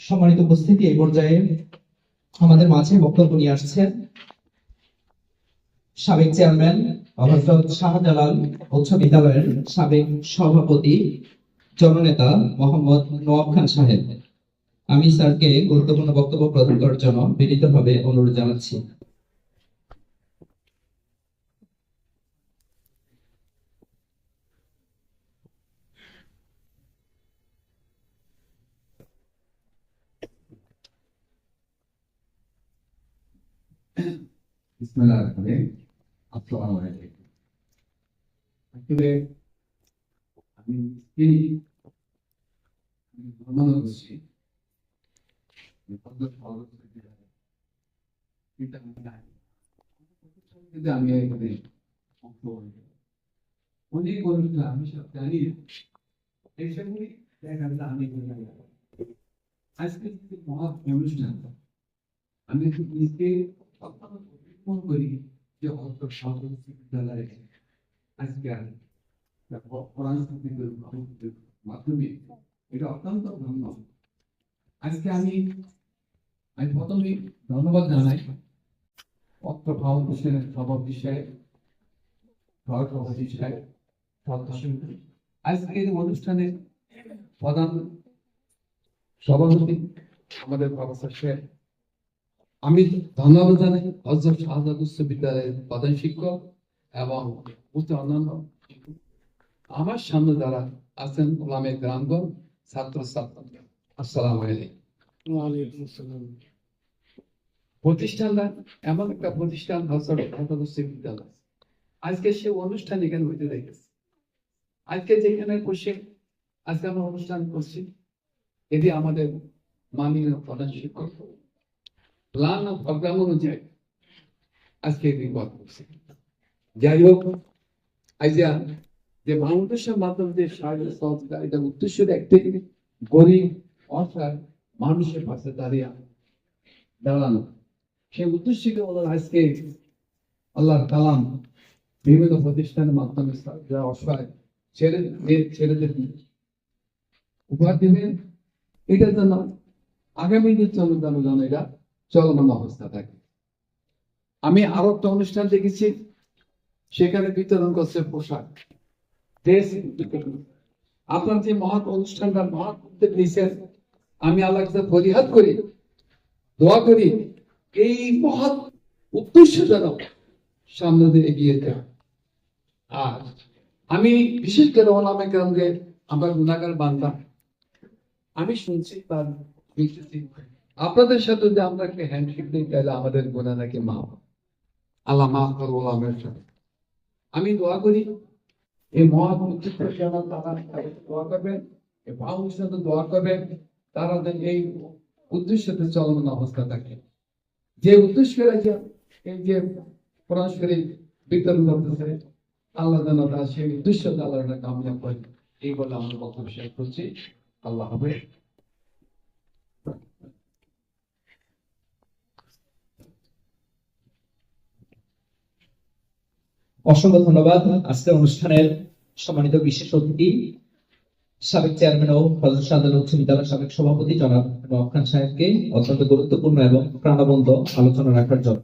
সম্মানিত উপস্থিতি, এই পর্যায়ে আমাদের মাঝে বক্তব্য নিয়ে আসছেন সাবেক চেয়ারম্যান হযরত শাহজালাল উচ্চ বিদ্যালয়ের সাবেক সভাপতি জননেতা মোহাম্মদ নওয়াব খান সাহেব। আমি স্যারকে গুরুত্বপূর্ণ বক্তব্য প্রদান করার জন্য বিনীতভাবে অনুরোধ জানাচ্ছি। আসসালামু আলাইকুম। আসলে আমি মনে করছি আমি এখানে অনেক অনুষ্ঠান আমি সব জানি এইসবগুলি দেখা যায় আমি আজকে মহা অনুষ্ঠান আমি একটু নিজেকে মনে করি যে অত সরকারি বিদ্যালয়ে আজকে মাধ্যমে এটা অত্যন্ত ধন্য। আজকে আমি প্রথমে ধন্যবাদ জানাই অত্র ফাউন্ডেশনের সভাপতি সাহেব, সভাপতি সাহেব, আজকের অনুষ্ঠানের প্রধান সভাপতি আমাদের প্রফেসর সাহেব। আমি ধন্যবাদ জানাই হযরত শাহজালাল উচ্চ বিদ্যালয়ের প্রধান শিক্ষক এবং অন্যান্য আমার সামনে যারা আছেন ওলামে গ্রামগণ, ছাত্র ছাত্রী, আসসালামু আলাইকুম। প্রতিষ্ঠানটা এমন একটা প্রতিষ্ঠান হযরত শাহজালাল উচ্চ বিদ্যালয়, আজকে সে অনুষ্ঠান এখানে হইতে দেখেছে। আজকে যেখানে বসে আজকে আমরা অনুষ্ঠান করছি, এটি আমাদের মাননীয় প্রধান শিক্ষক প্ল্যান ও প্রোগ্রাম অনুযায়ী আজকে রিপোর্ট করছে। যাই হোক, আইজা যে ফাউন্ডেশন মাধ্যমে যে সাহায্য সহযোগিতা উদ্দেশ্য একটি গরিব অসহায় মানুষের পাশে দাঁড়ানো, সেই উদ্দেশ্যকে আজকে আল্লাহর কালাম বিভিন্ন প্রতিষ্ঠানের মাধ্যমে যারা অসহায় ছেলেদের উপহার দিবেন, এটার জন্য আগামী দিন জন্য এটা চলমান অবস্থা থাকে। আমি আরো একটা অনুষ্ঠান দেখেছি, সেখানে বিতরণ করছে পোশাক। আপনার যে মহৎ অনুষ্ঠানটা মহৎ উদ্যোগ নিয়েছেন, আমি আল্লাহর কাছে ফরিয়াদ করি, দোয়া করি এই মহৎ উদ্দেশ্য যেন সামনে দিয়ে এগিয়ে যায়। আর আমি বিশেষ করে ওলামে কেরামকে আমার গুনাহগার বান্দা, আমি শুনছি তার আপনাদের সাথে যদি আমরা একটা হ্যান্ডশেক দিই তাহলে আমাদের গুনাহ নাকি মাফ, আল্লাহ মাফ করো ওলামের সাথে। আমি দোয়া করি এই মহৎ উদ্দেশ্যের জন্য তারা দোয়া করবেন, এই ফাউন্ডেশনের সাথে দোয়া করবেন, তারা যেন এই উদ্দেশ্যতে চলমান অবস্থা থাকে। যে উদ্দেশ্য এই যে কোরআন শরীফ বিতরণ করতেছে, আল্লাহ যেন তারা সেই উদ্দেশ্য আল্লাহ কামনা করে, এই বলে আমরা বক্তব্য শেষ করছি। আল্লাহ হাফেজ। অসংখ্য ধন্যবাদ। আজকের অনুষ্ঠানের সম্মানিত বিশেষ অতিথি সাবেক চেয়ারম্যান ও হযরত শাহজালাল উচ্চ বিদ্যালয়ের সাবেক সভাপতি জনাব নওয়াব খান সাহেবকে অত্যন্ত গুরুত্বপূর্ণ এবং প্রাণবন্ত আলোচনা রাখার জন্য